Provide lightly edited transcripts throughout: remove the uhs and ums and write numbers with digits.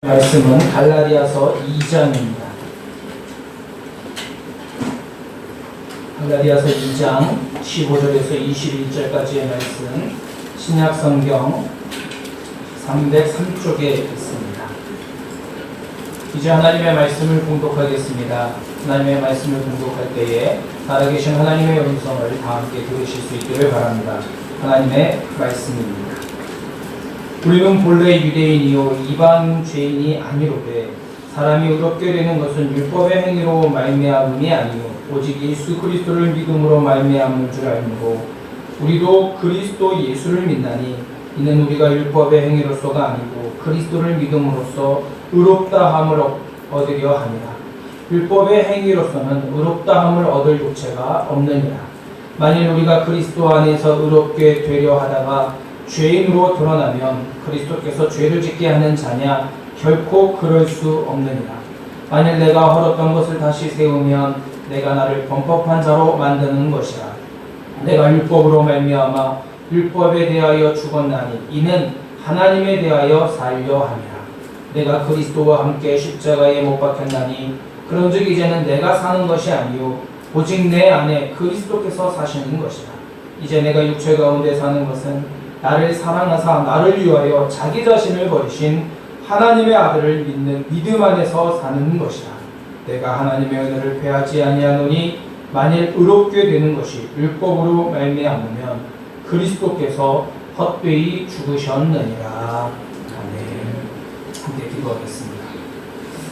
말씀은 갈라디아서 2장입니다. 갈라디아서 2장 15절에서 21절까지의 말씀, 신약성경 303쪽에 있습니다. 이제 하나님의 말씀을 봉독하겠습니다. 하나님의 말씀을 봉독할 때에 살아계신 하나님의 음성을 다 함께 들으실 수 있기를 바랍니다. 하나님의 말씀입니다. 우리는 본래 유대인이요 이방 죄인이 아니로되 사람이 의롭게 되는 것은 율법의 행위로 말미암음이 아니요 오직 예수 그리스도를 믿음으로 말미암은 줄 알므로 우리도 그리스도 예수를 믿나니 이는 우리가 율법의 행위로서가 아니고 그리스도를 믿음으로써 의롭다함을 얻으려 함이라. 율법의 행위로서는 의롭다함을 얻을 요체가 없느니라. 만일 우리가 그리스도 안에서 의롭게 되려 하다가 죄인으로 드러나면 그리스도께서 죄를 짓게 하는 자냐? 결코 그럴 수 없느니라. 만일 내가 헐었던 것을 다시 세우면 내가 나를 범법한 자로 만드는 것이라. 내가 율법으로 말미암아 율법에 대하여 죽었나니 이는 하나님에 대하여 살려 함이라. 내가 그리스도와 함께 십자가에 못 박혔나니 그런즉 이제는 내가 사는 것이 아니요 오직 내 안에 그리스도께서 사시는 것이라. 이제 내가 육체 가운데 사는 것은 나를 사랑하사 나를 위하여 자기 자신을 버리신 하나님의 아들을 믿는 믿음 안에서 사는 것이라. 내가 하나님의 은혜를 패하지 아니하노니 만일 의롭게 되는 것이 율법으로 말미암으면 그리스도께서 헛되이 죽으셨느니라. 아멘. 함께 기도하겠습니다.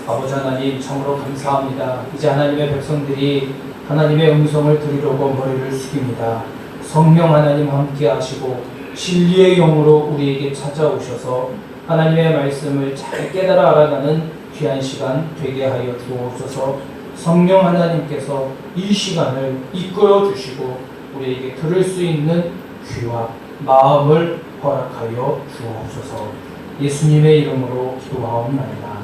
아버지 하나님, 참으로 감사합니다. 이제 하나님의 백성들이 하나님의 음성을 들으려고 머리를 숙입니다. 성령 하나님 함께 하시고 진리의 영으로 우리에게 찾아오셔서 하나님의 말씀을 잘 깨달아 알아가는 귀한 시간 되게 하여 주옵소서. 성령 하나님께서 이 시간을 이끌어 주시고 우리에게 들을 수 있는 귀와 마음을 허락하여 주옵소서. 예수님의 이름으로 기도하옵나이다.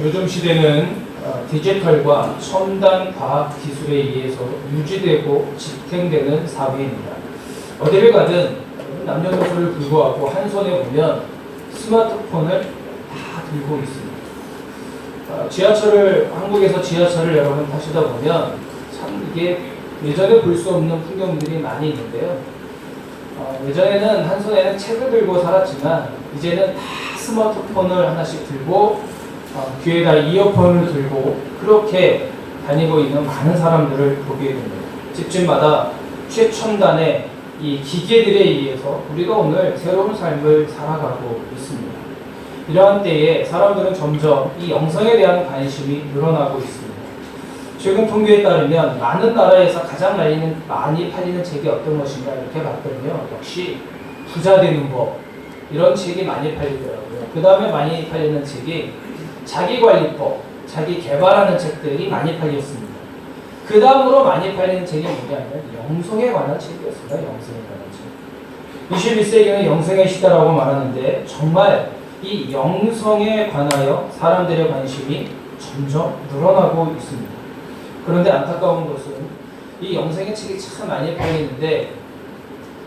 요즘 시대는 디지털과 첨단 과학 기술에 의해서 유지되고 집행되는 사회입니다. 어디를 가든 남녀노소를 불구하고 한 손에 보면 스마트폰을 다 들고 있습니다. 한국에서 지하철을 여러분 타시다 보면 참 이게 예전에 볼 수 없는 풍경들이 많이 있는데요. 예전에는 한 손에는 책을 들고 살았지만 이제는 다 스마트폰을 하나씩 들고 귀에다 이어폰을 들고 그렇게 다니고 있는 많은 사람들을 보게 됩니다. 집집마다 최첨단의 이 기계들에 의해서 우리가 오늘 새로운 삶을 살아가고 있습니다. 이러한 때에 사람들은 점점 이 영성에 대한 관심이 늘어나고 있습니다. 최근 통계에 따르면 많은 나라에서 가장 많이 팔리는 책이 어떤 것인가 이렇게 봤더니요, 역시 부자 되는 법, 이런 책이 많이 팔리더라고요. 그 다음에 많이 팔리는 책이 자기관리법, 자기 개발하는 책들이 많이 팔렸습니다. 그 다음으로 많이 팔리는 책이 뭐냐면 영성에 관한 책이었습니다. 영성에 관한 책. 21세기는 영성의 시대라고 말하는데 정말 이 영성에 관하여 사람들의 관심이 점점 늘어나고 있습니다. 그런데 안타까운 것은 이 영성의 책이 참 많이 팔리는데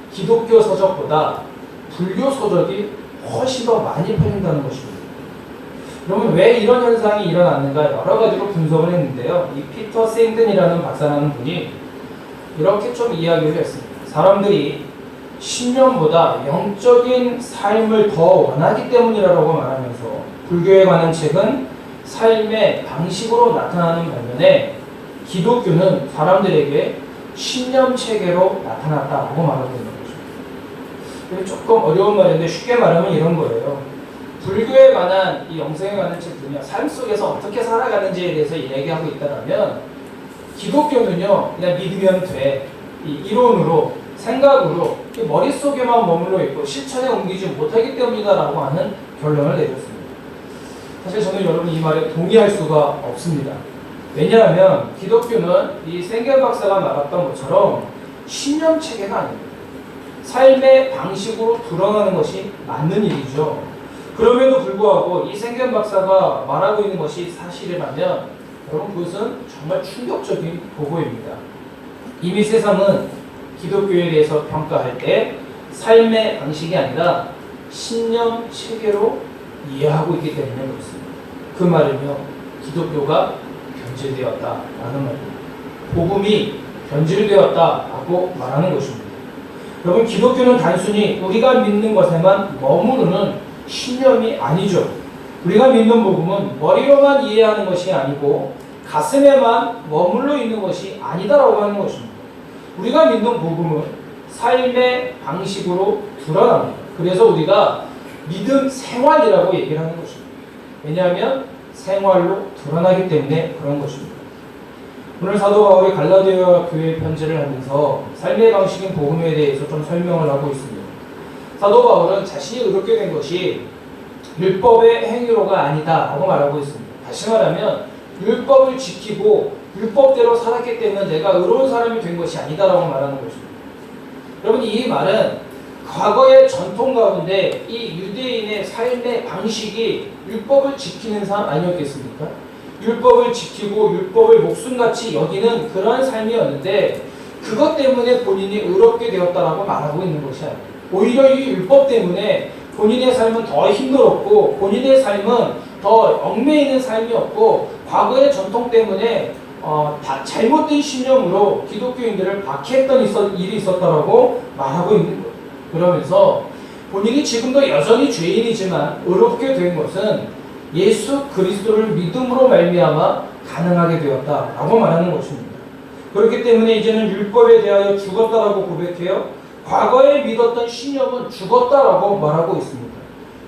기독교 서적보다 불교 서적이 훨씬 더 많이 팔린다는 것입니다. 그러면 왜 이런 현상이 일어났는가 여러 가지로 분석을 했는데요. 이 피터 샌든이라는 박사라는 분이 이렇게 좀 이야기를 했습니다. 사람들이 신념보다 영적인 삶을 더 원하기 때문이라고 말하면서 불교에 관한 책은 삶의 방식으로 나타나는 반면에 기독교는 사람들에게 신념 체계로 나타났다고 말하고 있는 거죠. 조금 어려운 말인데 쉽게 말하면 이런 거예요. 불교에 관한 이 영성에 관한 책들은요, 삶 속에서 어떻게 살아가는지에 대해서 이야기하고 있다면 기독교는요, 그냥 믿으면 돼. 이 이론으로, 생각으로 머릿속에만 머물러 있고 실천에 옮기지 못하기 때문이다라고 하는 결론을 내렸습니다. 사실 저는 여러분 이 말에 동의할 수가 없습니다. 왜냐하면 기독교는 이 생겔 박사가 말했던 것처럼 신념 체계가 아닙니다. 삶의 방식으로 드러나는 것이 맞는 일이죠. 그럼에도 불구하고 이 생겔 박사가 말하고 있는 것이 사실이라면 여러분 그것은 정말 충격적인 보고입니다. 이미 세상은 기독교에 대해서 평가할 때 삶의 방식이 아니라 신념 체계로 이해하고 있기 때문에 그렇습니다. 그 말은요, 기독교가 변질되었다라는 말입니다. 복음이 변질되었다라고 말하는 것입니다. 여러분, 기독교는 단순히 우리가 믿는 것에만 머무르는 신념이 아니죠. 우리가 믿는 복음은 머리로만 이해하는 것이 아니고 가슴에만 머물러 있는 것이 아니다라고 하는 것입니다. 우리가 믿는 복음은 삶의 방식으로 드러납니다. 그래서 우리가 믿음 생활이라고 얘기를 하는 것입니다. 왜냐하면 생활로 드러나기 때문에 그런 것입니다. 오늘 사도 바울이 갈라디아 교회 편지를 하면서 삶의 방식인 복음에 대해서 좀 설명을 하고 있습니다. 사도 바울은 자신이 의롭게 된 것이 율법의 행위로가 아니다 라고 말하고 있습니다. 다시 말하면 율법을 지키고 율법대로 살았기 때문에 내가 의로운 사람이 된 것이 아니다 라고 말하는 것입니다. 여러분, 이 말은 과거의 전통 가운데 이 유대인의 삶의 방식이 율법을 지키는 삶 아니었겠습니까? 율법을 지키고 율법을 목숨같이 여기는 그러한 삶이었는데 그것 때문에 본인이 의롭게 되었다라고 말하고 있는 것이 아니에요. 오히려 이 율법 때문에 본인의 삶은 더 힘들었고 본인의 삶은 더 얽매이는 삶이었고 과거의 전통 때문에 잘못된 신념으로 기독교인들을 박해했던 일이 있었다라고 말하고 있는 거예요. 그러면서 본인이 지금도 여전히 죄인이지만 의롭게 된 것은 예수 그리스도를 믿음으로 말미암아 가능하게 되었다라고 말하는 것입니다. 그렇기 때문에 이제는 율법에 대하여 죽었다라고 고백해요. 과거에 믿었던 신념은 죽었다라고 말하고 있습니다.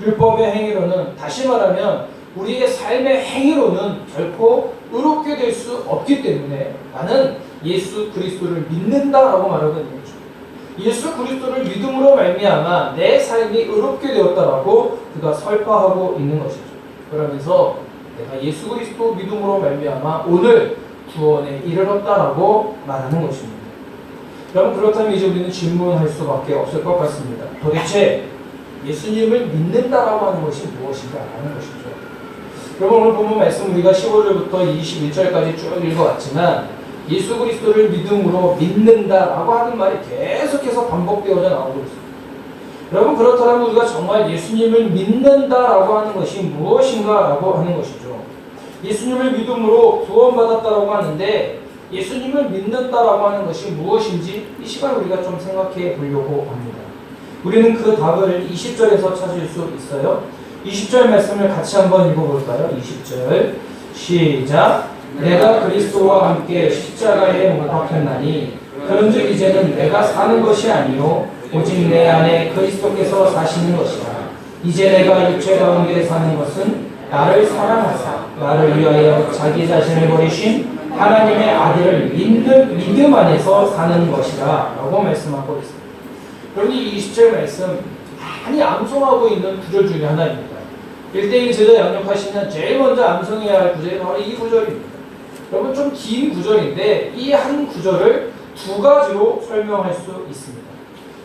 율법의 행위로는, 다시 말하면 우리의 삶의 행위로는 결코 의롭게 될 수 없기 때문에 나는 예수 그리스도를 믿는다라고 말하고 있는 거죠. 예수 그리스도를 믿음으로 말미암아 내 삶이 의롭게 되었다라고 그가 설파하고 있는 것이죠. 그러면서 내가 예수 그리스도 믿음으로 말미암아 오늘 구원에 이르렀다라고 말하는 것입니다. 여러분, 그렇다면 이제 우리는 질문할 수밖에 없을 것 같습니다. 도대체 예수님을 믿는다라고 하는 것이 무엇인가 하는 것이죠. 여러분, 오늘 본문 말씀 우리가 15절부터 21절까지 쭉 읽어왔지만 예수 그리스도를 믿음으로 믿는다라고 하는 말이 계속해서 반복되어져 나오고 있습니다. 여러분, 그렇다면 우리가 정말 예수님을 믿는다라고 하는 것이 무엇인가라고 하는 것이죠. 예수님을 믿음으로 구원받았다라고 하는데 예수님을 믿는다라고 하는 것이 무엇인지 이 시간 우리가 좀 생각해 보려고 합니다. 우리는 그 답을 20절에서 찾을 수 있어요. 20절 말씀을 같이 한번 읽어볼까요? 20절 시작. 내가 그리스도와 함께 십자가에 못 박혔나니 그런즉 이제는 내가 사는 것이 아니요 오직 내 안에 그리스도께서 사시는 것이라. 이제 내가 육체 가운데 사는 것은 나를 사랑하사 나를 위하여 자기 자신을 버리신 하나님의 아들을 믿는 믿음 안에서 사는 것이라 라고 말씀하고 있습니다. 여러분, 이 20절 말씀 많이 암송하고 있는 구절 중에 하나입니다. 1대1 제자 양육하시면 제일 먼저 암송해야 할 구절이 바로 이 구절입니다. 여러분, 좀 긴 구절인데 이 한 구절을 두 가지로 설명할 수 있습니다.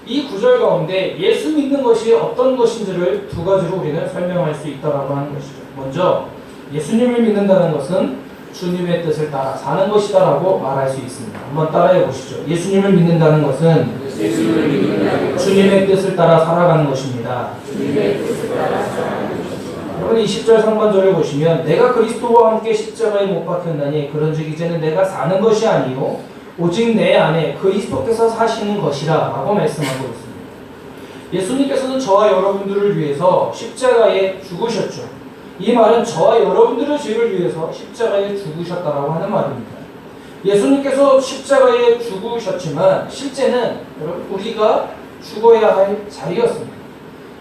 이 구절 가운데 예수 믿는 것이 어떤 것인지를 두 가지로 우리는 설명할 수 있다라고 하는 것이죠. 먼저 예수님을 믿는다는 것은 주님의 뜻을 따라 사는 것이다라고 말할 수 있습니다. 한번 따라해 보시죠. 예수님을 믿는다는 것은 주님의 뜻을 따라 살아가는 것입니다. 여러분, 20절 상반절을 보시면 내가 그리스도와 함께 십자가에 못 박혔나니 그런즉 이제는 내가 사는 것이 아니요 오직 내 안에 그리스도께서 사시는 것이라 라고 말씀하고 있습니다. 예수님께서는 저와 여러분들을 위해서 십자가에 죽으셨죠. 이 말은 저와 여러분들의 죄를 위해서 십자가에 죽으셨다라고 하는 말입니다. 예수님께서 십자가에 죽으셨지만 실제는 여러분 우리가 죽어야 할 자리였습니다.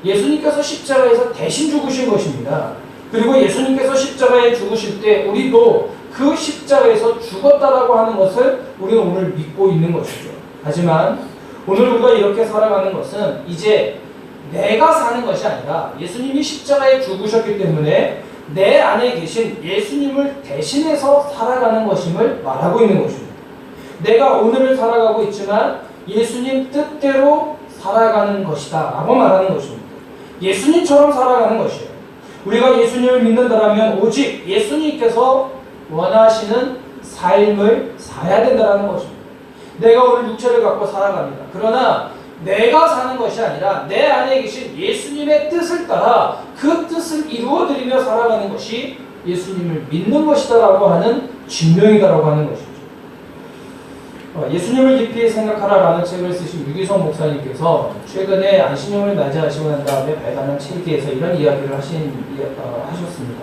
예수님께서 십자가에서 대신 죽으신 것입니다. 그리고 예수님께서 십자가에 죽으실 때 우리도 그 십자가에서 죽었다라고 하는 것을 우리는 오늘 믿고 있는 것이죠. 하지만 오늘 우리가 이렇게 살아가는 것은 이제 내가 사는 것이 아니라 예수님이 십자가에 죽으셨기 때문에 내 안에 계신 예수님을 대신해서 살아가는 것임을 말하고 있는 것입니다. 내가 오늘을 살아가고 있지만 예수님 뜻대로 살아가는 것이다 라고 말하는 것입니다. 예수님처럼 살아가는 것이에요. 우리가 예수님을 믿는다면 오직 예수님께서 원하시는 삶을 살아야 된다는 것입니다. 내가 오늘 육체를 갖고 살아갑니다. 그러나 내가 사는 것이 아니라 내 안에 계신 예수님의 뜻을 따라 그 뜻을 이루어드리며 살아가는 것이 예수님을 믿는 것이다라고 하는 증명이다라고 하는 것이죠. 예수님을 깊이 생각하라라는 책을 쓰신 유기성 목사님께서 최근에 안신용을 맞이하시고 난 다음에 발간한 책에서 이런 이야기를 하셨습니다.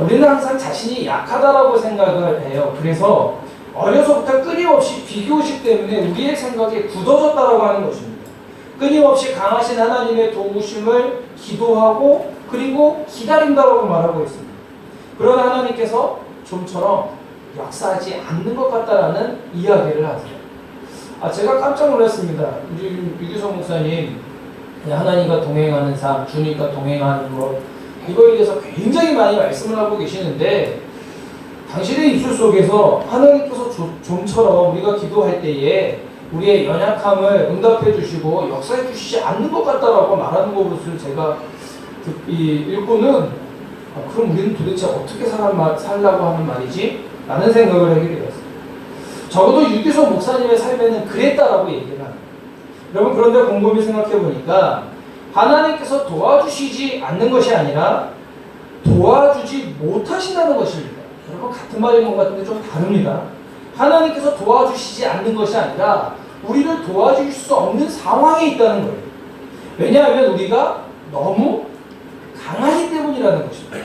우리는 항상 자신이 약하다라고 생각을 해요. 그래서 어려서부터 끊임없이 비교식 때문에 우리의 생각이 굳어졌다라고 하는 것입니다. 끊임없이 강하신 하나님의 도우심을 기도하고 그리고 기다린다라고 말하고 있습니다. 그러나 하나님께서 좀처럼 역사하지 않는 것 같다라는 이야기를 하세요. 제가 깜짝 놀랐습니다. 우리 유기성 목사님 하나님과 동행하는 삶, 주님과 동행하는 것 이거에 대해서 굉장히 많이 말씀을 하고 계시는데 당신의 입술 속에서 하나님께서 좀처럼 우리가 기도할 때에 우리의 연약함을 응답해 주시고 역사해 주시지 않는 것 같다라고 말하는 것을 제가 읽고는 그럼 우리는 도대체 어떻게 살라고 하는 말이지? 라는 생각을 하게 되었습니다. 적어도 유기성 목사님의 삶에는 그랬다라고 얘기를 합니다. 여러분 그런데 곰곰이 생각해 보니까 하나님께서 도와주시지 않는 것이 아니라 도와주지 못하신다는 것입니다. 여러분 같은 말인 것 같은데 좀 다릅니다. 하나님께서 도와주시지 않는 것이 아니라 우리를 도와줄 수 없는 상황에 있다는 거예요. 왜냐하면 우리가 너무 강하기 때문이라는 것입니다.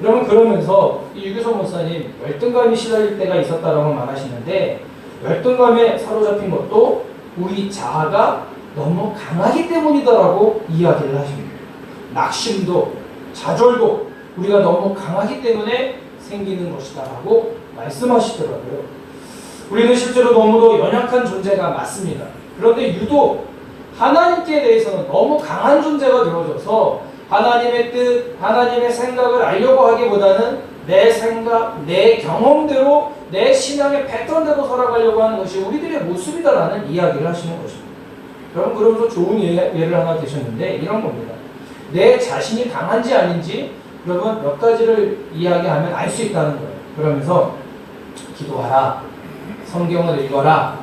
여러분 그러면서 이 유기성 목사님 열등감이 시달릴 때가 있었다라고 말하시는데 열등감에 사로잡힌 것도 우리 자아가 너무 강하기 때문이다라고 이야기를 하십니다. 낙심도 좌절도 우리가 너무 강하기 때문에 생기는 것이다라고 말씀하시더라고요. 우리는 실제로 너무도 연약한 존재가 맞습니다. 그런데 유독 하나님께 대해서는 너무 강한 존재가 되어져서 하나님의 뜻, 하나님의 생각을 알려고 하기보다는 내 생각, 내 경험대로, 내 신앙의 패턴대로 살아가려고 하는 것이 우리들의 모습이다라는 이야기를 하시는 것입니다. 여러분 그러면서 좋은 예를 하나 드셨는데 이런 겁니다. 내 자신이 강한지 아닌지 여러분 몇 가지를 이야기하면 알 수 있다는 거예요. 그러면서 기도하라, 성경을 읽어라,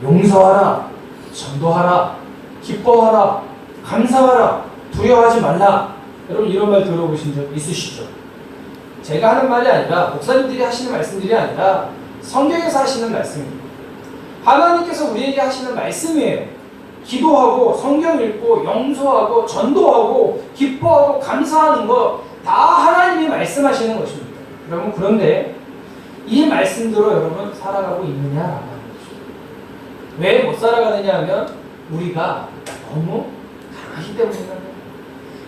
용서하라, 전도하라, 기뻐하라, 감사하라, 두려워하지 말라. 여러분 이런 말 들어보신 적 있으시죠? 제가 하는 말이 아니라 목사님들이 하시는 말씀들이 아니라 성경에서 하시는 말씀입니다. 하나님께서 우리에게 하시는 말씀이에요. 기도하고 성경 읽고 용서하고 전도하고 기뻐하고 감사하는 거 다 하나님이 말씀하시는 것입니다. 여러분 그런데 이 말씀대로 여러분 살아가고 있느냐라는 거죠. 왜 못 살아가느냐 하면 우리가 너무 강하기 때문입니다.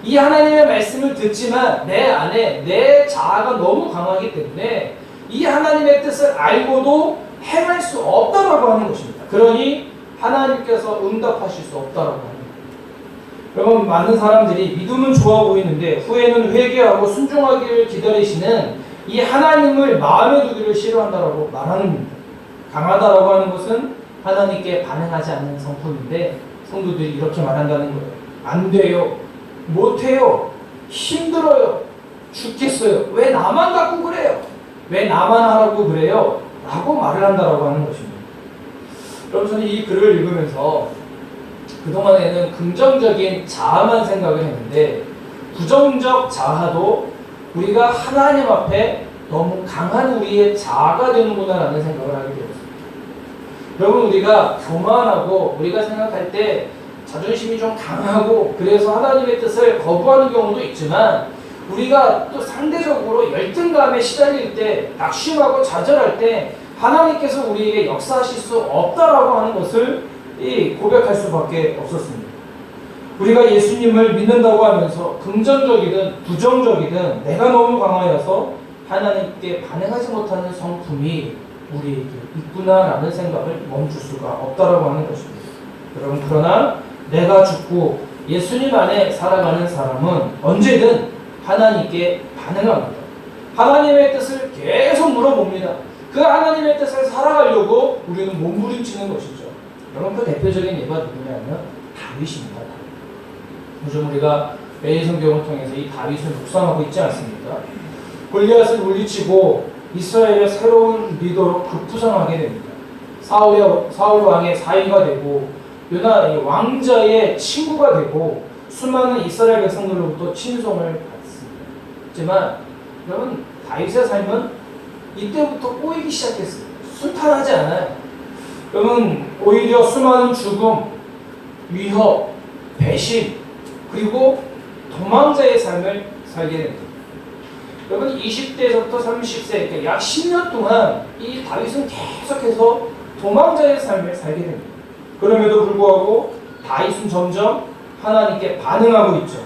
이 하나님의 말씀을 듣지만 내 안에 내 자아가 너무 강하기 때문에 이 하나님의 뜻을 알고도 행할 수 없다라고 하는 것입니다. 그러니 하나님께서 응답하실 수 없다라고 합니다. 여러분 많은 사람들이 믿음은 좋아 보이는데 후에는 회개하고 순종하기를 기다리시는 이 하나님을 마음에 두기를 싫어한다라고 말하는 겁니다. 강하다라고 하는 것은 하나님께 반응하지 않는 성품인데 성도들이 이렇게 말한다는 거예요. 안 돼요. 못해요. 힘들어요. 죽겠어요. 왜 나만 갖고 그래요? 왜 나만 하라고 그래요? 라고 말을 한다라고 하는 것입니다. 여러분 저는 이 글을 읽으면서 그동안에는 긍정적인 자아만 생각을 했는데 부정적 자아도 우리가 하나님 앞에 너무 강한 우리의 자아가 되는구나 라는 생각을 하게 되었습니다. 여러분 우리가 교만하고 우리가 생각할 때 자존심이 좀 강하고 그래서 하나님의 뜻을 거부하는 경우도 있지만 우리가 또 상대적으로 열등감에 시달릴 때 낙심하고 좌절할 때 하나님께서 우리에게 역사하실 수 없다라고 하는 것을 고백할 수밖에 없었습니다. 우리가 예수님을 믿는다고 하면서 긍정적이든 부정적이든 내가 너무 강하여서 하나님께 반응하지 못하는 성품이 우리에게 있구나라는 생각을 멈출 수가 없다라고 하는 것입니다. 여러분 그러나 내가 죽고 예수님 안에 살아가는 사람은 언제든 하나님께 반응합니다. 하나님의 뜻을 계속 물어봅니다. 그 하나님의 뜻을 살아가려고 우리는 몸부림치는 것이죠. 여러분 그 대표적인 예가 누구냐면 다윗입니다. 요즘 우리가 매일 성경을 통해서 이 다윗을 묵상하고 있지 않습니까? 골리앗을 물리치고 이스라엘의 새로운 리더로 급부상하게 됩니다. 사울 왕의 사위가 되고 요나 왕자의 친구가 되고 수많은 이스라엘 백성들로부터 친송을 받습니다. 하지만 여러분 다윗의 삶은 이때부터 꼬이기 시작했어요. 순탄하지 않아요. 여러분 오히려 수많은 죽음, 위협, 배신 그리고 도망자의 삶을 살게 됩니다. 여러분 20대에서부터 30세 그러니까 약 10년 동안 이 다윗은 계속해서 도망자의 삶을 살게 됩니다. 그럼에도 불구하고 다윗은 점점 하나님께 반응하고 있죠.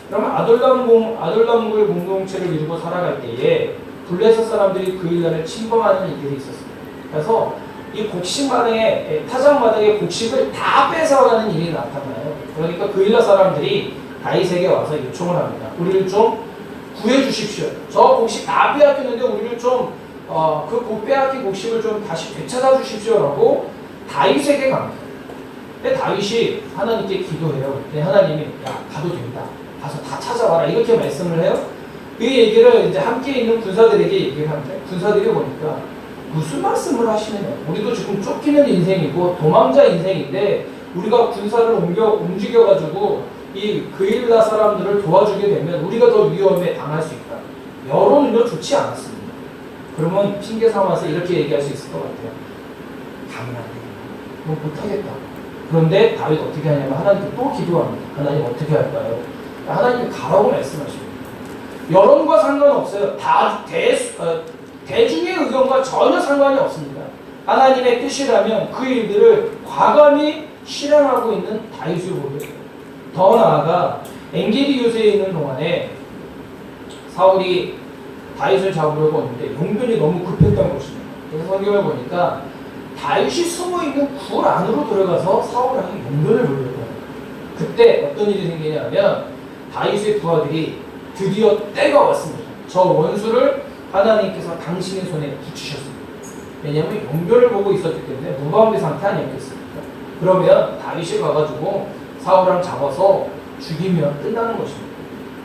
그러면 아둘람굴 공동체를 이루고 살아갈 때에 블레셋 사람들이 그 일간을 침범하는 일들이 있었습니다. 그래서 이 곡식마당에 타작마당의 곡식을 다 뺏어가는 일이 나타나요. 그러니까 그 일라 사람들이 다윗에게 와서 요청을 합니다. 우리를 좀 구해주십시오. 저 곡식 다 빼앗겼는데 우리를 좀 그 빼앗긴 곡식을 좀 다시 되찾아 주십시오라고 다윗에게 갑니다. 근데 다윗이 하나님께 기도해요. 근데 하나님이 야 가도 된다. 가서 다 찾아와라 이렇게 말씀을 해요. 그 얘기를 이제 함께 있는 군사들에게 얘기를 하는데 군사들이 보니까 무슨 말씀을 하시느냐. 우리도 지금 쫓기는 인생이고 도망자 인생인데 우리가 군사를 움직여가지고 이 그일라 사람들을 도와주게 되면 우리가 더 위험에 당할 수 있다. 여론은요 좋지 않았습니다. 그러면 핑계 삼아서 이렇게 얘기할 수 있을 것 같아요. 가면 안 되겠다. 뭐 못하겠다. 그런데 다윗 어떻게 하냐면 하나님께 또 기도합니다. 하나님 어떻게 할까요? 하나님이 가라고 말씀하십니다. 여론과 상관없어요. 대중의 의견과 전혀 상관이 없습니다. 하나님의 뜻이라면 그 일들을 과감히 실행하고 있는 다윗을 보게 돼요. 더 나아가 엔게디 요새에 있는 동안에 사울이 다윗을 잡으려고 했는데 용변이 너무 급했던 것입니다. 그래서 성경을 보니까 다윗이 숨어있는 굴 안으로 들어가서 사울에게 용변을 보려고 해요. 그때 어떤 일이 생기냐면 다윗의 부하들이 드디어 때가 왔습니다. 저 원수를 하나님께서 당신의 손에 붙이셨습니다. 왜냐하면 용변을 보고 있었기 때문에 무방비 상태 아니었겠습니까? 그러면 다윗이 가가지고 사울을 잡아서 죽이면 끝나는 것입니다.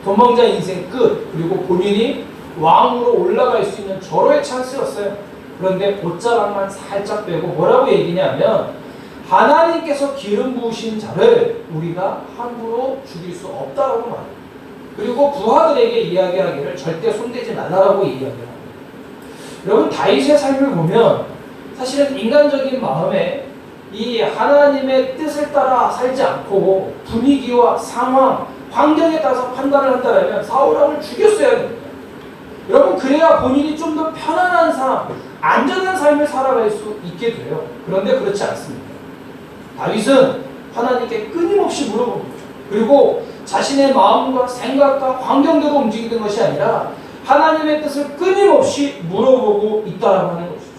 도망자 인생 끝. 그리고 본인이 왕으로 올라갈 수 있는 절호의 찬스였어요. 그런데 옷자락만 살짝 빼고 뭐라고 얘기냐면 하나님께서 기름 부으신 자를 우리가 함부로 죽일 수 없다라고 말해요. 그리고 부하들에게 이야기하기를 절대 손대지 말라라고 이야기합니다. 여러분 다윗의 삶을 보면 사실은 인간적인 마음에 이 하나님의 뜻을 따라 살지 않고 분위기와 상황, 환경에 따라서 판단을 한다면 사울왕을 죽였어야 됩니다. 여러분 그래야 본인이 좀 더 편안한 삶, 안전한 삶을 살아갈 수 있게 돼요. 그런데 그렇지 않습니다. 다윗은 하나님께 끊임없이 물어봅니다. 그리고 자신의 마음과 생각과 환경대로 움직이는 것이 아니라 하나님의 뜻을 끊임없이 물어보고 있다라고 하는 것이죠.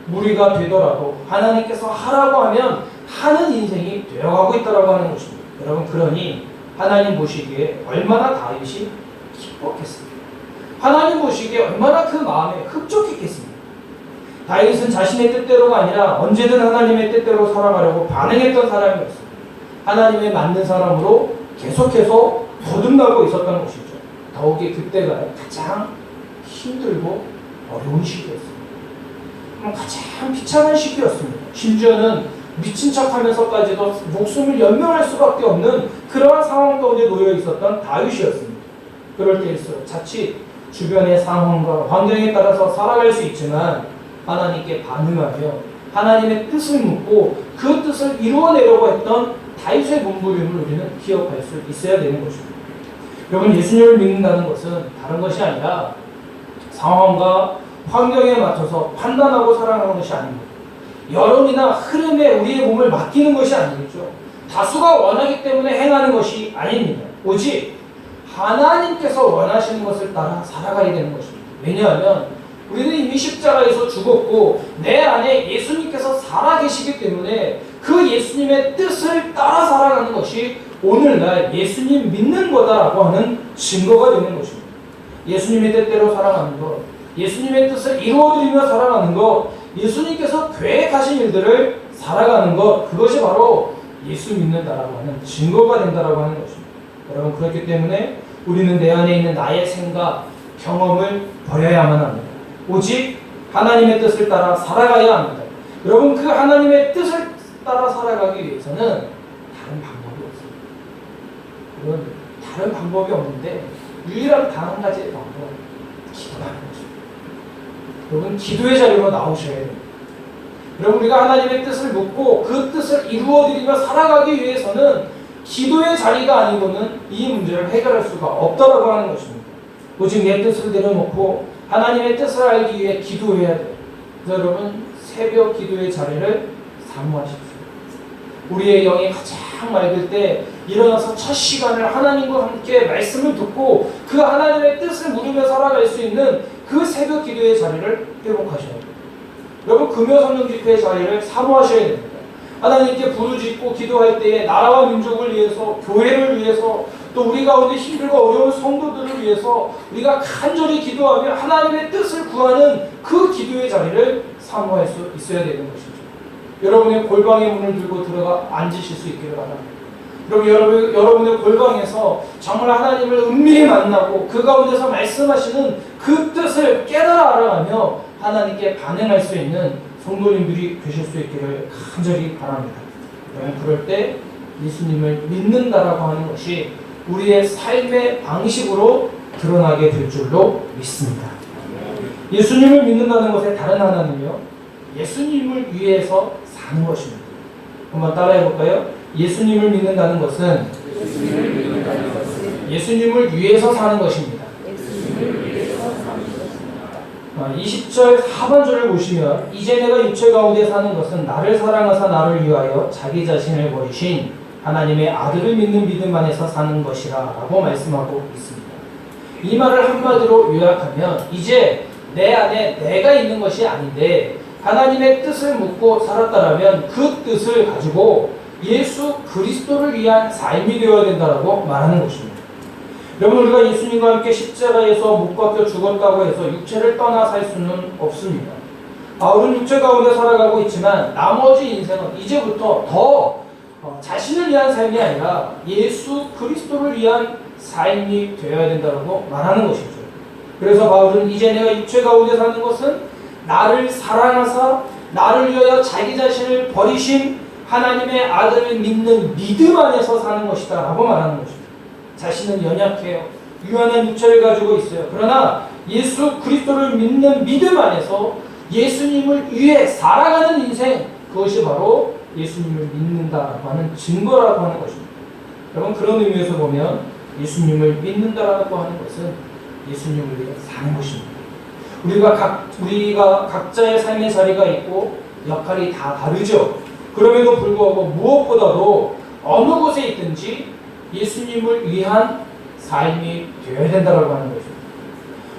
무리가 되더라도 하나님께서 하라고 하면 하는 인생이 되어가고 있다라고 하는 것입니다. 여러분 그러니 하나님 보시기에 얼마나 다윗이 기뻤겠습니까? 하나님 보시기에 얼마나 그 마음에 흡족했겠습니까? 다윗은 자신의 뜻대로가 아니라 언제든 하나님의 뜻대로 살아가려고 반응했던 사람이었습니다. 하나님에 맞는 사람으로 계속해서 거듭나고 있었던 것이죠. 더욱이 그때가 가장 힘들고 어려운 시기였습니다. 가장 비참한 시기였습니다. 심지어는 미친 척하면서까지도 목숨을 연명할 수밖에 없는 그러한 상황 가운데 놓여 있었던 다윗이었습니다. 그럴 때일수록 자칫 주변의 상황과 환경에 따라서 살아갈 수 있지만 하나님께 반응하며 하나님의 뜻을 묻고 그 뜻을 이루어내려고 했던 다윗의 몸부림을 우리는 기억할 수 있어야 되는 것입니다. 여러분 예수님을 믿는다는 것은 다른 것이 아니라 상황과 환경에 맞춰서 판단하고 살아가는 것이 아닙니다. 여론이나 흐름에 우리의 몸을 맡기는 것이 아니죠. 다수가 원하기 때문에 행하는 것이 아닙니다. 오직 하나님께서 원하시는 것을 따라 살아가야 되는 것입니다. 왜냐하면 우리는 이미 십자가에서 죽었고 내 안에 예수님께서 살아계시기 때문에 그 예수님의 뜻을 따라 살아가는 것이 오늘날 예수님 믿는 거다라고 하는 증거가 되는 것입니다. 예수님의 뜻대로 살아가는 것, 예수님의 뜻을 이루어드리며 살아가는 것, 예수님께서 계획하신 일들을 살아가는 것, 그것이 바로 예수 믿는다라고 하는 증거가 된다라고 하는 것입니다. 여러분 그렇기 때문에 우리는 내 안에 있는 나의 생각, 경험을 버려야만 합니다. 오직 하나님의 뜻을 따라 살아가야 합니다. 여러분 그 하나님의 뜻을 따라 살아가기 위해서는 그런 다른 방법이 없는데 유일한 단 한 가지의 방법, 기도하는 거죠. 여러분, 기도의 자리로 나오셔야 돼요. 여러분, 우리가 하나님의 뜻을 묻고 그 뜻을 이루어드리며 살아가기 위해서는 기도의 자리가 아니고는 이 문제를 해결할 수가 없다라고 하는 것입니다. 오직 내 뜻을 내려놓고 하나님의 뜻을 알기 위해 기도해야 돼요. 그래서 여러분, 새벽 기도의 자리를 사모하십시오. 우리의 영이 가장 맑을 때 일어나서 첫 시간을 하나님과 함께 말씀을 듣고 그 하나님의 뜻을 물으며 살아갈 수 있는 그 새벽 기도의 자리를 회복하셔야 돼요. 여러분, 금요 성령 집회의 자리를 사모하셔야 됩니다. 하나님께 부르짖고 기도할 때에 나라와 민족을 위해서, 교회를 위해서, 또 우리 가운데 힘들고 어려운 성도들을 위해서 우리가 간절히 기도하며 하나님의 뜻을 구하는 그 기도의 자리를 사모할 수 있어야 되는 것이죠. 여러분의 골방의 문을 들고 들어가 앉으실 수 있기를 바랍니다. 여러분의 골방에서 정말 하나님을 은밀히 만나고 그 가운데서 말씀하시는 그 뜻을 깨달아 알아가며 하나님께 반응할 수 있는 성도님들이 되실 수 있기를 간절히 바랍니다. 그럴 때 예수님을 믿는다라고 하는 것이 우리의 삶의 방식으로 드러나게 될 줄로 믿습니다. 예수님을 믿는다는 것의 다른 하나는요, 예수님을 위해서 사는 것입니다. 한번 따라해 볼까요? 예수님을 믿는다는 것은 예수님을 위해서 사는 것입니다. 20절 하반절을 보시면 이제 내가 육체 가운데 사는 것은 나를 사랑하사 나를 위하여 자기 자신을 버리신 하나님의 아들을 믿는 믿음 안에서 사는 것이라 라고 말씀하고 있습니다. 이 말을 한마디로 요약하면 이제 내 안에 내가 있는 것이 아닌데 하나님의 뜻을 묻고 살았다라면 그 뜻을 가지고 예수 그리스도를 위한 삶이 되어야 된다라고 말하는 것입니다. 여러분, 우리가 예수님과 함께 십자가에서 못 박혀 죽었다고 해서 육체를 떠나 살 수는 없습니다. 바울은 육체 가운데 살아가고 있지만 나머지 인생은 이제부터 더 자신을 위한 삶이 아니라 예수 그리스도를 위한 삶이 되어야 된다고 말하는 것이죠. 그래서 바울은 이제 내가 육체 가운데 사는 것은 나를 사랑하사 나를 위하여 자기 자신을 버리신 하나님의 아들을 믿는 믿음 안에서 사는 것이다 라고 말하는 것입니다. 자신은 연약해요. 유한한 육체를 가지고 있어요. 그러나 예수 그리스도를 믿는 믿음 안에서 예수님을 위해 살아가는 인생, 그것이 바로 예수님을 믿는다라고 하는 증거라고 하는 것입니다. 여러분, 그런 의미에서 보면 예수님을 믿는다라고 하는 것은 예수님을 위해 사는 것입니다. 우리가 각자의 삶의 자리가 있고 역할이 다 다르죠. 그럼에도 불구하고 무엇보다도 어느 곳에 있든지 예수님을 위한 삶이 되어야 된다고 하는 것입니다.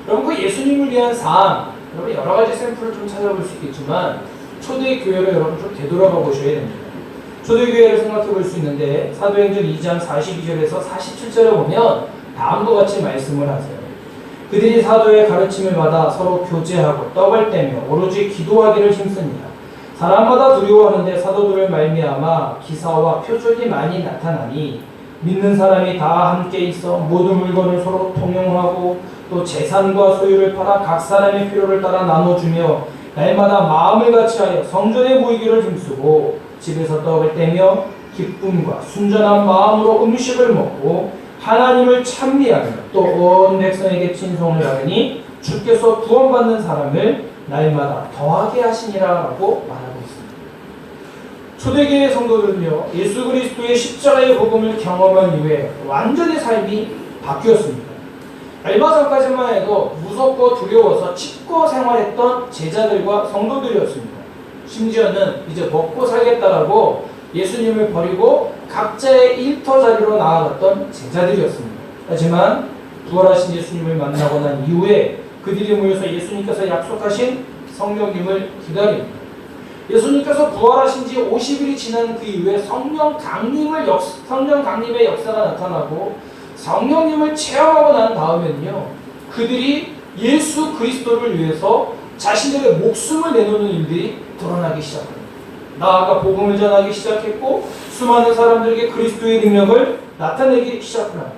여러분, 그 예수님을 위한 삶, 여러분 여러 가지 샘플을 좀 찾아볼 수 있겠지만 초대교회를 여러분 좀 되돌아가 보셔야 됩니다. 초대교회를 생각해 볼 수 있는데 사도행전 2장 42절에서 47절에 보면 다음과 같이 말씀을 하세요. 그들이 사도의 가르침을 받아 서로 교제하고 떡을 떼며 오로지 기도하기를 힘씁니다. 사람마다 두려워하는데 사도들을 말미암아 기사와 표적이 많이 나타나니 믿는 사람이 다 함께 있어 모든 물건을 서로 통용하고 또 재산과 소유를 팔아 각 사람의 필요를 따라 나눠주며 날마다 마음을 같이하여 성전에 모이기를 힘쓰고 집에서 떡을 떼며 기쁨과 순전한 마음으로 음식을 먹고 하나님을 찬미하며 또 온 백성에게 친송을 하니 주께서 구원받는 사람을 날마다 더하게 하시니라라고 말하고 있습니다. 초대교회 성도들은요, 예수 그리스도의 십자가의 복음을 경험한 이후에 완전히 삶이 바뀌었습니다. 얼마 전까지만 해도 무섭고 두려워서 칩고 생활했던 제자들과 성도들이었습니다. 심지어는 이제 먹고 살겠다라고 예수님을 버리고 각자의 일터 자리로 나아갔던 제자들이었습니다. 하지만 부활하신 예수님을 만나고 난 이후에 그들이 모여서 예수님께서 약속하신 성령님을 기다립니다. 예수님께서 부활하신 지 50일이 지난 그 이후에 성령 강림의 역사가 나타나고 성령님을 체험하고 난 다음에는요, 그들이 예수 그리스도를 위해서 자신들의 목숨을 내놓는 일들이 드러나기 시작합니다. 나아가 복음을 전하기 시작했고 수많은 사람들에게 그리스도의 능력을 나타내기 시작합니다.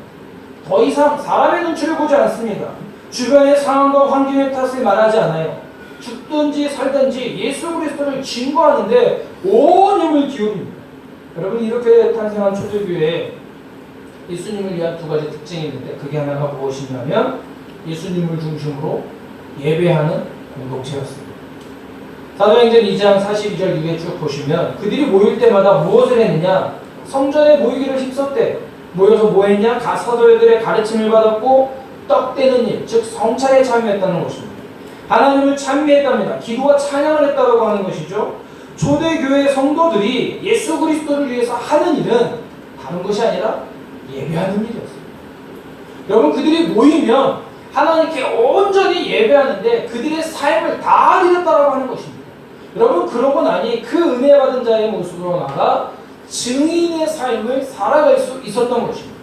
더 이상 사람의 눈치를 보지 않습니다. 주변의 상황과 환경의 탓을 말하지 않아요. 죽든지 살든지 예수 그리스도를 증거하는데 온 힘을 기울입니다. 여러분, 이렇게 탄생한 초대교회에 예수님을 위한 두 가지 특징이 있는데 그게 하나가 무엇이냐면 예수님을 중심으로 예배하는 공동체였습니다. 사도행전 2장 42절 이후에 쭉 보시면 그들이 모일 때마다 무엇을 했느냐? 성전에 모이기를 힘썼대. 모여서 뭐 했냐? 사도들의 가르침을 받았고 떡 떼는 일, 즉 성찬에 참여했다는 것입니다. 하나님을 찬미했답니다. 기도와 찬양을 했다고 하는 것이죠. 초대교회 성도들이 예수 그리스도를 위해서 하는 일은 다른 것이 아니라 예배하는 일이었습니다. 여러분 그들이 모이면 하나님께 온전히 예배하는데 그들의 삶을 다 드렸다고 하는 것입니다. 여러분 그러고 나니 그 은혜 받은 자의 모습으로 나가 증인의 삶을 살아갈 수 있었던 것입니다.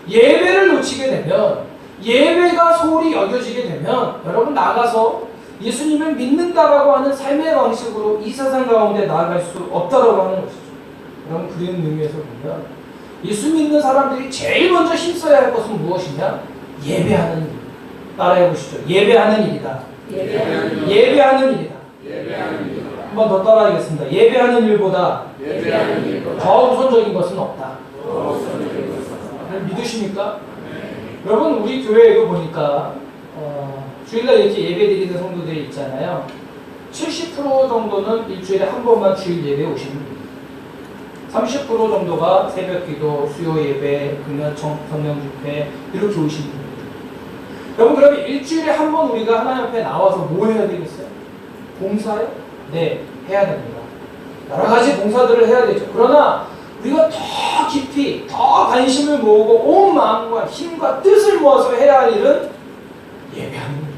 예배를 놓치게 되면 예배가 소홀히 여겨지게 되면 여러분 나가서 예수님을 믿는다라고 하는 삶의 방식으로 이 세상 가운데 나아갈 수 없다라고 하는 것이죠. 여러분 그런 의미에서 보면 예수 믿는 사람들이 제일 먼저 힘써야 할 것은 무엇이냐? 예배하는 일. 따라해 보시죠. 예배하는 일이다. 예배하는 일이다. 한 번 더 따라하겠습니다. 예배하는 일보다 더 우선적인 것은 없다. 믿으십니까? 여러분 우리 교회에도 보니까 주일날 이렇게 예배 드리는 성도들이 있잖아요. 70% 정도는 일주일에 한 번만 주일 예배 오시는 분입니다. 30% 정도가 새벽기도, 수요 예배, 금요청, 성령 집회 이렇게 오시는 분입니다. 여러분 그러면 일주일에 한 번 우리가 하나님 앞에 나와서 뭐 해야 되겠어요? 봉사요? 네, 해야 됩니다. 여러 가지 봉사들을 해야 되죠. 그러나 우리가 더 깊이, 더 관심을 모으고 온 마음과 힘과 뜻을 모아서 해야 할 일은 예배하는 일입니다.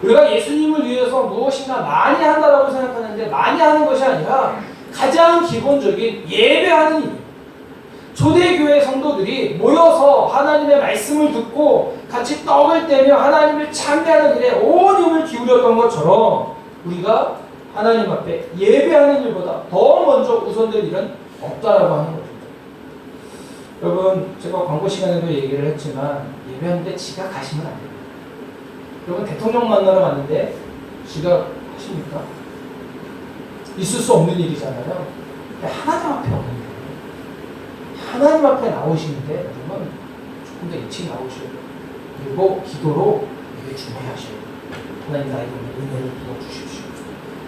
우리가 예수님을 위해서 무엇이나 많이 한다고 생각하는데 많이 하는 것이 아니라 가장 기본적인 예배하는 일. 초대교회 성도들이 모여서 하나님의 말씀을 듣고 같이 떡을 떼며 하나님을 찬미하는 일에 온 힘을 기울였던 것처럼 우리가 하나님 앞에 예배하는 일보다 더 먼저 우선될 일은 없다라고 하는 것입니다. 여러분 제가 광고 시간에도 얘기를 했지만 예배하는데 지각하시면 안 됩니다. 여러분 대통령 만나러 갔는데 지각하십니까? 있을 수 없는 일이잖아요. 하나님 앞에 없는 일. 하나님 앞에 나오시는데 여러분 조금 더 일찍 나오셔야 돼요. 그리고 기도로 예배 준비하셔야 돼요. 하나님 나에게 오늘 은혜를 부어주십시오.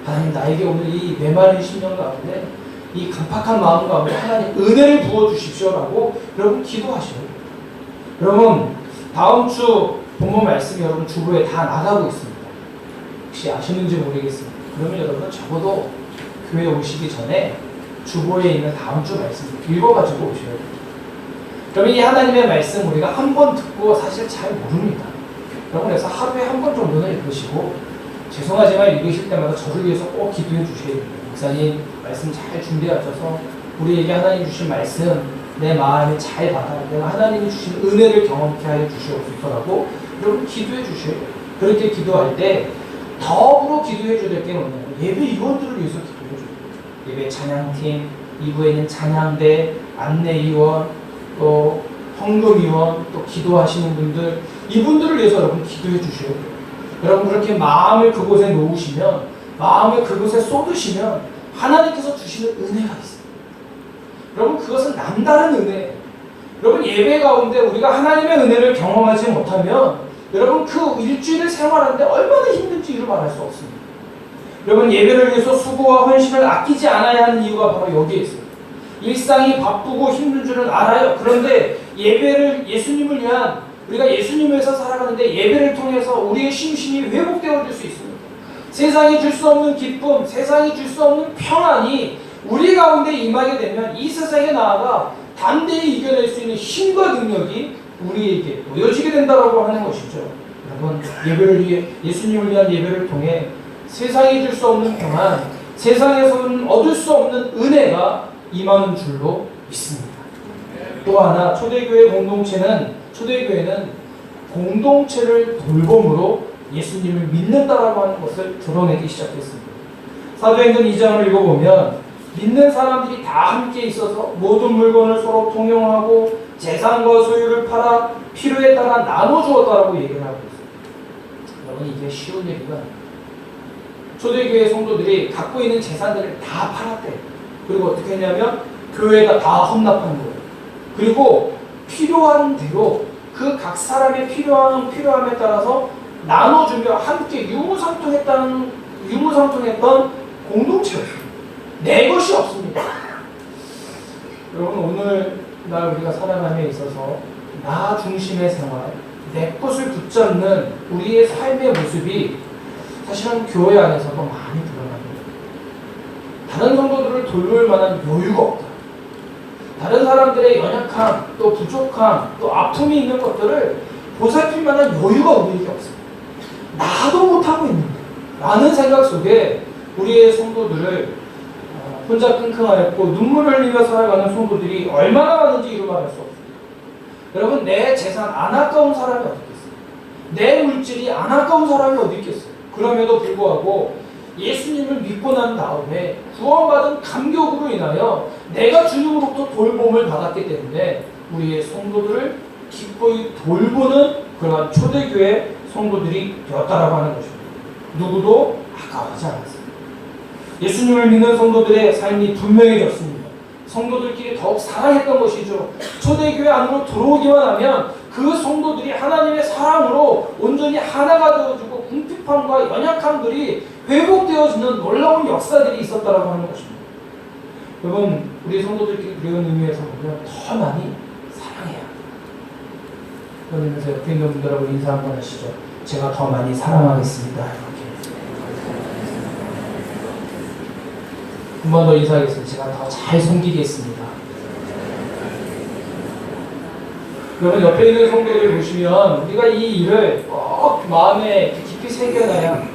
하나님 나에게 오늘 이 메마른 심령 가운데 이 강팍한 마음 가운데 하나님 은혜를 부어주십시오라고 여러분 기도하셔야 돼요. 여러분 다음 주 본문 말씀이 여러분 주보에 다 나가고 있습니다. 혹시 아시는지 모르겠습니다. 그러면 여러분 적어도 교회 오시기 전에 주보에 있는 다음 주 말씀 읽어가지고 오셔야 돼요. 그러면 이 하나님의 말씀 우리가 한 번 듣고 사실 잘 모릅니다. 여러분 그래서 하루에 한 번 정도는 읽으시고 죄송하지만 읽으실 때마다 저를 위해서 꼭 기도해 주셔야 됩니다. 목사님 말씀 잘 준비하셔서 우리에게 하나님 주신 말씀 내 마음에 잘 받아 내가 하나님이 주신 은혜를 경험케 하여 주시옵소서라고 여러분 기도해 주셔야 돼요. 그렇게 기도할 때 더불어 기도해 줘야 될 게 뭐냐면 예배 위원들을 위해서 기도해 줘야 돼요. 예배 찬양팀, 2부에는 찬양대, 안내위원, 또 헌금위원, 또 기도하시는 분들 이분들을 위해서 여러분 기도해 주셔야 돼요. 여러분 그렇게 마음을 그곳에 놓으시면 마음을 그곳에 쏟으시면 하나님께서 주시는 은혜가 있습니다. 여러분 그것은 남다른 은혜예요. 여러분 예배 가운데 우리가 하나님의 은혜를 경험하지 못하면 여러분 그 일주일을 생활하는데 얼마나 힘든지를 말할 수 없습니다. 여러분 예배를 위해서 수고와 헌신을 아끼지 않아야 하는 이유가 바로 여기에 있습니다. 일상이 바쁘고 힘든 줄은 알아요. 그런데 예배를 예수님을 위한 우리가 예수님을 위해서 살아가는데 예배를 통해서 우리의 심신이 회복되어질 수 있습니다. 세상이 줄 수 없는 기쁨, 세상이 줄 수 없는 평안이 우리 가운데 임하게 되면 이 세상에 나아가 담대히 이겨낼 수 있는 힘과 능력이 우리에게 보여지게 된다고 하는 것이죠. 여러분 예배를 위해 예수님을 위한 예배를 통해 세상이 줄 수 없는 평안, 세상에서는 얻을 수 없는 은혜가 임하는 줄로 믿습니다. 또 하나 초대교회는 공동체를 돌봄으로 예수님을 믿는다라고 하는 것을 드러내기 시작했습니다. 사도행전 2장을 읽어보면 믿는 사람들이 다 함께 있어서 모든 물건을 서로 통용하고 재산과 소유를 팔아 필요에 따라 나눠주었다라고 얘기를 하고 있습니다. 여러분 이게 쉬운 얘기가 아닙니다. 초대교회 성도들이 갖고 있는 재산들을 다 팔았대요. 그리고 어떻게 했냐면 교회에다 다 헌납한 거예요. 그리고 필요한 대로 그 각 사람의 필요함에 따라서 나눠주며 함께 유무상통했던 공동체였습니다. 내 것이 없습니다. 여러분, 오늘날 우리가 살아감에 있어서 나 중심의 생활, 내 것을 붙잡는 우리의 삶의 모습이 사실은 교회 안에서도 많이 드러납니다. 다른 성도들을 돌볼 만한 여유가 없다. 다른 사람들의 연약함, 또 부족함, 또 아픔이 있는 것들을 보살필 만한 여유가 우리에게 없습니다. 나도 못하고 있는데 라는 생각 속에 우리의 성도들을 혼자 끙끙하였고 눈물을 흘리며 살아가는 성도들이 얼마나 많은지 이루 말할 수 없습니다. 여러분, 내 재산 안 아까운 사람이 어디 있겠어요? 내 물질이 안 아까운 사람이 어디 있겠어요? 그럼에도 불구하고 예수님을 믿고 난 다음에 구원받은 감격으로 인하여 내가 주님으로부터 돌봄을 받았기 때문에 우리의 성도들을 기꺼이 돌보는 그러한 초대교회 성도들이 되었다라고 하는 것입니다. 누구도 아까워하지 않았습니다. 예수님을 믿는 성도들의 삶이 분명해졌습니다. 성도들끼리 더욱 사랑했던 것이죠. 초대교회 안으로 들어오기만 하면 그 성도들이 하나님의 사랑으로 온전히 하나가 되어주고 궁핍함과 연약함들이 회복되어지는 놀라운 역사들이 있었다라고 하는 것입니다. 여러분, 우리 성도들끼리 그런 의미에서 보면 더 많이 사랑해야 합니다. 그런 의미에서 옆에 있는 분들하고 인사 한번 하시죠. 제가 더 많이 사랑하겠습니다. 이렇게 한 번 더 인사하겠습니다. 제가 더 잘 섬기겠습니다. 여러분, 옆에 있는 성도들 보시면 우리가 이 일을 꼭 마음에 깊이 새겨놔야.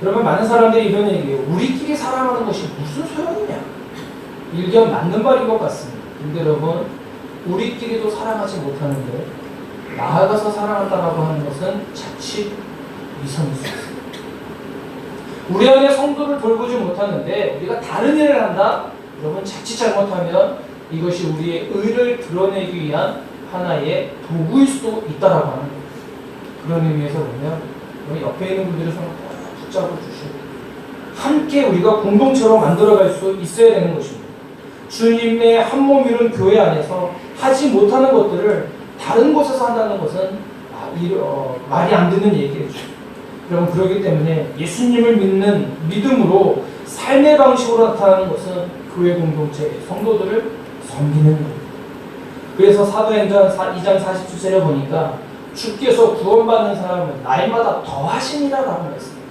여러분, 많은 사람들이 이런 얘기해요. 우리끼리 사랑하는 것이 무슨 소용이냐. 일견 맞는 말인 것 같습니다. 근데 여러분, 우리끼리도 사랑하지 못하는데 나아가서 사랑한다라고 하는 것은 자칫 위선일 수 있습니다. 우리 안에 성도를 돌보지 못하는데 우리가 다른 일을 한다? 여러분, 자칫 잘못하면 이것이 우리의 의를 드러내기 위한 하나의 도구일 수도 있다라고 하는 거예요. 그런 의미에서 보면 우리 옆에 있는 분들의 손을 붙잡아 주시고 함께 우리가 공동체로 만들어갈 수 있어야 되는 것입니다. 주님의 한 몸 이룬 교회 안에서 하지 못하는 것들을 다른 곳에서 한다는 것은 말이 안 되는 얘기죠. 여러분, 그렇기 때문에 예수님을 믿는 믿음으로 삶의 방식으로 나타나는 것은 교회 공동체 성도들을 섬기는 겁니다. 그래서 사도행전 2장 47절에 보니까 주께서 구원받는 사람은 날마다 더하시니라라고 했습니다.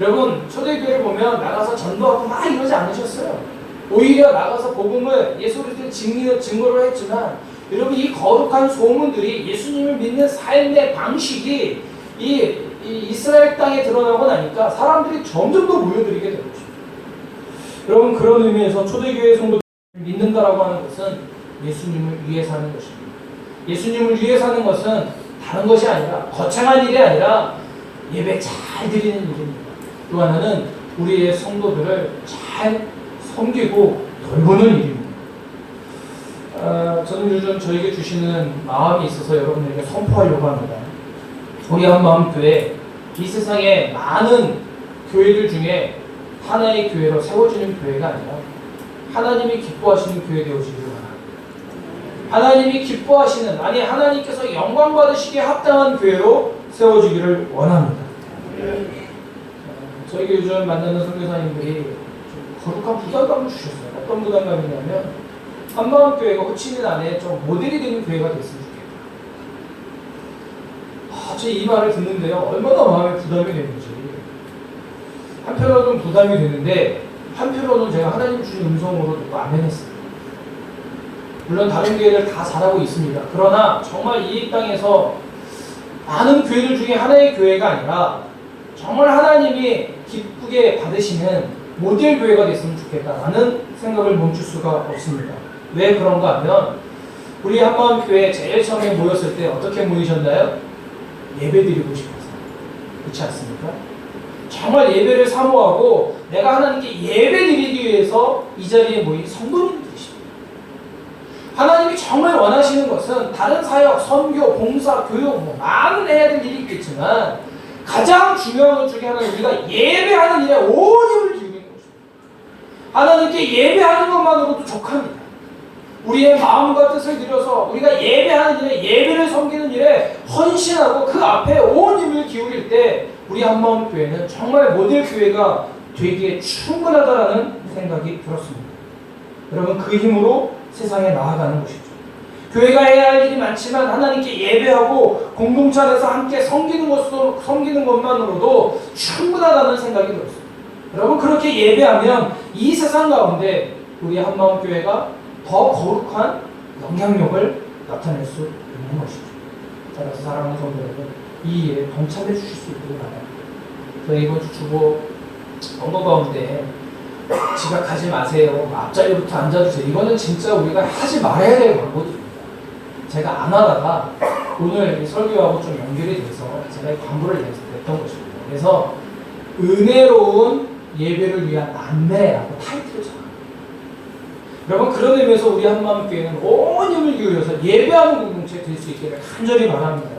여러분, 초대교회를 보면 나가서 전도하고 막 이러지 않으셨어요. 오히려 나가서 복음을 예수를 증거를 했지만 여러분, 이 거룩한 소문들이 예수님을 믿는 삶의 방식이 이 이스라엘 땅에 드러나고 나니까 사람들이 점점 더 모여들게 되는 것입니다. 여러분, 그런 의미에서 초대교회 성도들을 믿는다라고 하는 것은 예수님을 위해 사는 것입니다. 예수님을 위해 사는 것은 다른 것이 아니라 거창한 일이 아니라 예배 잘 드리는 일입니다. 또 하나는 우리의 성도들을 잘 섬기고 돌보는 일입니다. 저는 요즘 저에게 주시는 마음이 있어서 여러분에게 선포하려고 합니다. 우리 한마음교회, 이 세상에 많은 교회들 중에 하나의 교회로 세워지는 교회가 아니라 하나님이 기뻐하시는 교회 되어지기를 원합니다. 하나님이 기뻐하시는, 아니 하나님께서 영광 받으시기에 합당한 교회로 세워지기를 원합니다. 저에게 요즘 만나는 선교사님들이 좀 거룩한 부담감을 주셨어요. 어떤 부담감이냐면 한마음교회가 호치민 안에 좀 모델이 되는 교회가 됐으면 좋겠다. 제 이 말을 듣는데요, 얼마나 마음에 부담이 되는지. 한편으로는 부담이 되는데 한편으로는 제가 하나님 주신 음성으로 듣고 아멘했습니다. 물론 다른 교회들 다 잘하고 있습니다. 그러나 정말 이 땅에서 많은 교회들 중에 하나의 교회가 아니라 정말 하나님이 기쁘게 받으시는 모델 교회가 됐으면 좋겠다라는 생각을 멈출 수가 없습니다. 왜 그런가 하면 우리 한마음교회 제일 처음에 모였을 때 어떻게 모이셨나요? 예배드리고 싶어서. 그렇지 않습니까? 정말 예배를 사모하고 내가 하나님께 예배드리기 위해서 이 자리에 모인 성도님들이십니다. 하나님이 정말 원하시는 것은 다른 사역, 선교, 봉사, 교육 많은 해야 될 일이 있겠지만 가장 중요한 것 중에 하나는 우리가 예배하는 일에 온 힘을 기울이는 것입니다. 하나님께 예배하는 것만으로도 족합니다. 우리의 마음과 뜻을 들여서 우리가 예배하는 일에, 예배를 섬기는 일에 헌신하고 그 앞에 온 힘을 기울일 때 우리 한마음교회는 정말 모델 교회가 되기에 충분하다라는 생각이 들었습니다. 여러분, 그 힘으로 세상에 나아가는 것이죠. 교회가 해야 할 일이 많지만 하나님께 예배하고 공동체 안에서 함께 섬기는 것만으로도 충분하다는 생각이 들었습니다. 여러분, 그렇게 예배하면 이 세상 가운데 우리 한마음교회가 더 거룩한 영향력을 나타낼 수 있는 것이죠. 따라서 사랑하는 성도 여러분, 이 일에 동참해 주실 수 있기를 바랍니다. 저희 이번 주 주보 언거 가운데 지각하지 마세요, 앞자리부터 앉아주세요, 이거는 진짜 우리가 하지 말아야 될 광고들입니다. 제가 안 하다가 오늘 이 설교하고 좀 연결이 돼서 제가 이 광고를 냈던 것입니다. 그래서 은혜로운 예배를 위한 안내라고 타이틀을 잡았습니다. 여러분, 그런 의미에서 우리 한마음교회는 온 힘을 기울여서 예배하는 공동체 될 수 있기를 간절히 바랍니다.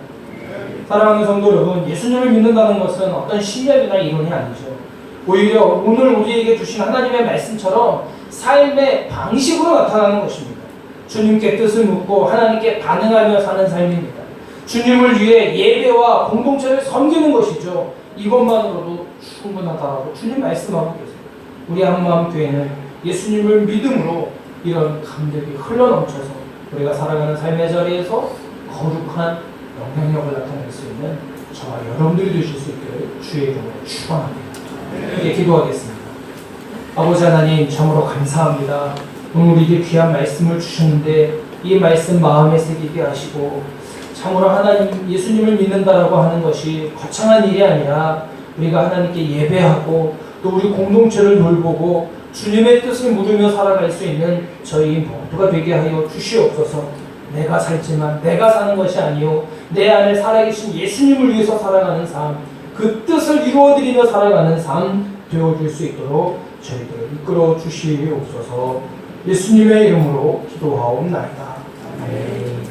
사랑하는 성도 여러분, 예수님을 믿는다는 것은 어떤 신념이나 이론이 아니죠. 오히려 오늘 우리에게 주신 하나님의 말씀처럼 삶의 방식으로 나타나는 것입니다. 주님께 뜻을 묻고 하나님께 반응하며 사는 삶입니다. 주님을 위해 예배와 공동체를 섬기는 것이죠. 이것만으로도 충분하다고 주님 말씀하고 계세요. 우리 한마음교회는 예수님을 믿음으로 이런 감격이 흘러넘쳐서 우리가 살아가는 삶의 자리에서 거룩한 영향력을 나타낼 수 있는 저와 여러분들이 되실 수 있기를 주의 이름으로 축원합니다. 이제 기도하겠습니다. 아버지 하나님, 참으로 감사합니다. 오늘 우리에게 귀한 말씀을 주셨는데 이 말씀 마음에 새기게 하시고, 참으로 하나님, 예수님을 믿는다라고 하는 것이 거창한 일이 아니라 우리가 하나님께 예배하고 또 우리 공동체를 돌보고 주님의 뜻을 물으며 살아갈 수 있는 저희 모두가 되게 하여 주시옵소서. 내가 살지만 내가 사는 것이 아니요 내 안에 살아계신 예수님을 위해서 살아가는 삶, 그 뜻을 이루어드리며 살아가는 삶 되어줄 수 있도록 저희들을 이끌어 주시옵소서. 예수님의 이름으로 기도하옵나이다. 아멘.